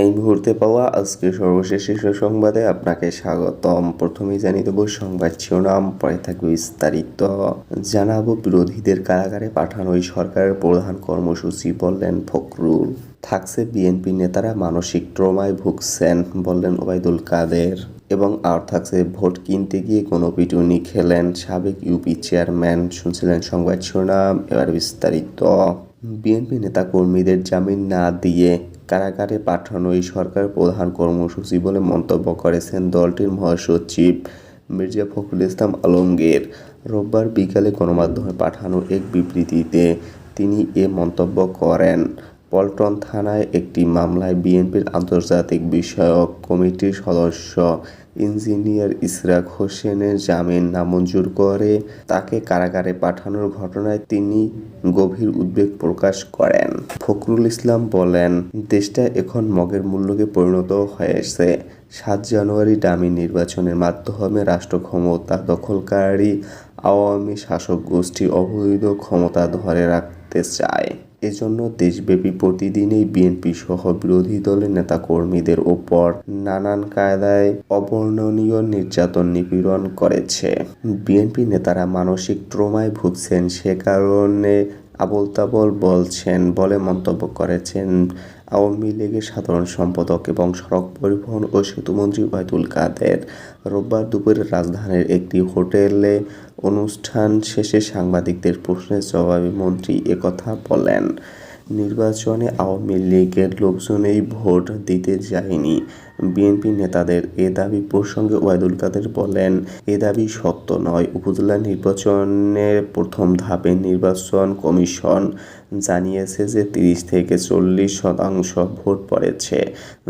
এই মুহূর্তে পাওয়া আজকের সর্বশেষ শীর্ষ সংবাদে আপনাকে স্বাগতম। প্রথমেই জানিয়ে দেব সংবাদ শিরোনাম, পরে থাকবে বিস্তারিত। জানাবো বিরোধীদের কারাগারে পাঠানোই সরকারের প্রধান কর্মসূচি, বললেন ফখরুল। থাকছে বিএনপি নেতারা মানসিক ট্রমায় ভুগছেন, বললেন ওবায়দুল কাদের। এবং আর থাকছে ভোট কিনতে গিয়ে গণপিটুনি খেলেন সাবেক ইউপি চেয়ারম্যান। শুনছিলেন সংবাদ শিরোনাম, এবার বিস্তারিত। বিএনপি নেতাকর্মীদের জামিন না দিয়ে কারাগারে পাঠানোই সরকারের প্রধান কর্মসূচি বলে মন্তব্য করেছেন দলটির মহাসচিব মির্জা ফখরুল ইসলাম আলমগীর। রোববার বিকালে গণমাধ্যমে পাঠানো এক বিবৃতিতে তিনি এ মন্তব্য করেন। পল্টন থানায় একটি মামলায় বিএনপির আন্তর্জাতিক বিষয়ক কমিটির সদস্য ইঞ্জিনিয়ার ইশরাক হোসেনের জামিন নামঞ্জুর করে তাকে কারাগারে পাঠানোর ঘটনায় তিনি গভীর উদ্বেগ প্রকাশ করেন। ফখরুল ইসলাম বলেন, দেশটা এখন মগের মূল্যকে পরিণত হয়েছে। ৭ জানুয়ারি ডামি নির্বাচনের মাধ্যমে রাষ্ট্র ক্ষমতা দখলকারী আওয়ামী শাসক গোষ্ঠী অবৈধ ক্ষমতা ধরে রাখতে চায়। এজন্য দেশব্যাপী প্রতিদিনই বিএনপি সহ বিরোধী দলের নেতাকর্মীদের ওপর নানান কায়দায় অবর্ণনীয় নির্যাতন নিপীড়ন করেছে। বিএনপি নেতারা মানসিক ট্রমায় ভুগছেন, সে কারণে আবোলতাবোল বলছেন বলে মন্তব্য করেছেন আওয়ামী লীগের সাধারণ সম্পাদক এবং সড়ক পরিবহন ও সেতুমন্ত্রী ওবায়দুল কাদের। রোববার দুপুরে রাজধানীর একটি হোটেলে অনুষ্ঠান শেষে সাংবাদিকদের প্রশ্নের জবাবে মন্ত্রী একথা বলেন। নির্বাচনে আওয়ামী লীগের লোকজনই ভোট দিতে যায়নি, বিএনপি নেতাদের এ দাবি প্রসঙ্গে ওবায়দুল কাদের বলেন, এ দাবি সত্য নয়। উপজেলা নির্বাচনের প্রথম ধাপে নির্বাচন কমিশন জানিয়েছে যে ৩০ থেকে ৪০% ভোট পড়েছে।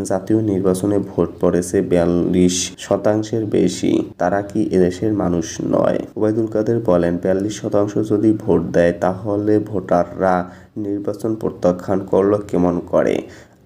জাতীয় নির্বাচনে ভোট পড়েছে ৪২%-এর বেশি। তারা কি এদেশের মানুষ নয়? ওবায়দুল কাদের বলেন, ৪২% যদি ভোট দেয় তাহলে ভোটাররা নির্বাচন প্রত্যাখ্যান করল কেমন করে?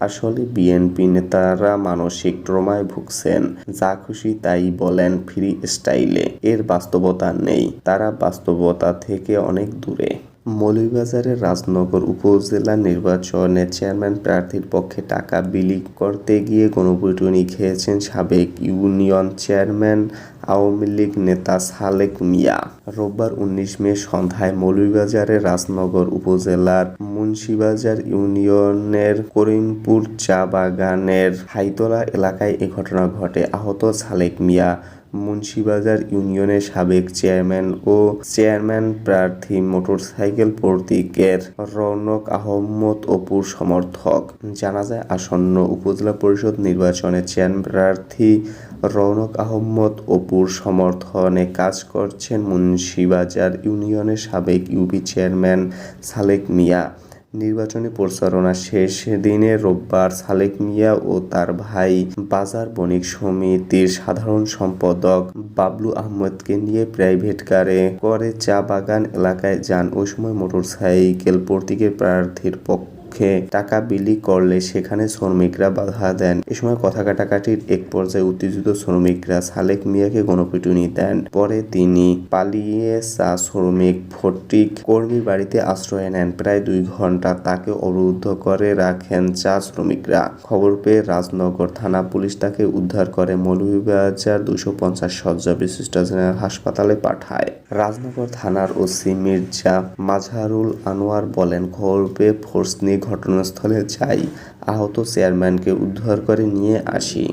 আসলে বিএনপি নেতারা মানসিক ট্রমায় ভুগছেন। যা খুশি তাই বলেন ফ্রি স্টাইলে। এর বাস্তবতা নেই। তারা বাস্তবতা থেকে অনেক দূরে। মৌলভীবাজারের রাজনগর উপজেলা নির্বাচনে চেয়ারম্যান প্রার্থীর পক্ষে টাকা বিলি করতে গিয়ে গণপিটুনি খেয়েছেন সাবেক ইউনিয়ন চেয়ারম্যান আওয়ামী লীগ নেতা সালেক মিয়া। রোববার ১৯ মে সন্ধ্যায় মৌলভীবাজারের রাজনগর উপজেলার মুন্সিবাজার ইউনিয়নের করিমপুর চা বাগানের হাইতলা এলাকায় এ ঘটনা ঘটে। আহত সালেক মিয়া মুন্সিবাজার ইউনিয়নের সাবেক চেয়ারম্যান ও চেয়ারম্যান প্রার্থী মোটরসাইকেল প্রতীকের রৌনক আহমদ অপুর সমর্থক। জানা যায়, আসন্ন উপজেলা পরিষদ নির্বাচনে চেয়ারম্যান প্রার্থী রৌনক আহমদ অপুর সমর্থনে কাজ করছেন মুন্সিবাজার ইউনিয়নের সাবেক ইউপি চেয়ারম্যান সালেক মিয়া। নির্বাচনী প্রচারণা শেষ দিনে রোববার সালেক মিয়া ও তার ভাই বাজার বণিক সমিতির সাধারণ সম্পাদক বাবলু আহমেদকে নিয়ে প্রাইভেট কারে করে চা বাগান এলাকায় যান। ওই সময় মোটরসাইকেল প্রতীকের প্রার্থীর পক্ষে টাকা বিলি করলে সেখানে শ্রমিকরা বাধা দেন। এ সময় কথা কাটাকাটির এক পর্যায়ে উত্তেজিত শ্রমিকরা সালেক মিয়াকে গণপিটুনি দেন। পরে তিনি পালিয়ে চা শ্রমিক ফটিক কর্মীর বাড়িতে আশ্রয় নেন। প্রায় ২ ঘণ্টা তাকে অবরুদ্ধ করে রাখেন চা শ্রমিকরা। খবর পেয়ে রাজনগর থানা পুলিশ তাকে উদ্ধার করে মৌলভীবাজার ২৫০ শয্যা বিশিষ্ট জেনারেল হাসপাতালে পাঠায়। রাজনগর থানার ওসি মির্জা মাজহারুল আনোয়ার বলেন, খবর পেয়ে ফোর্স নিয়ে ঘটনাস্থলে যাই, আহত চেয়ারম্যানকে উদ্ধার করে নিয়ে আসি।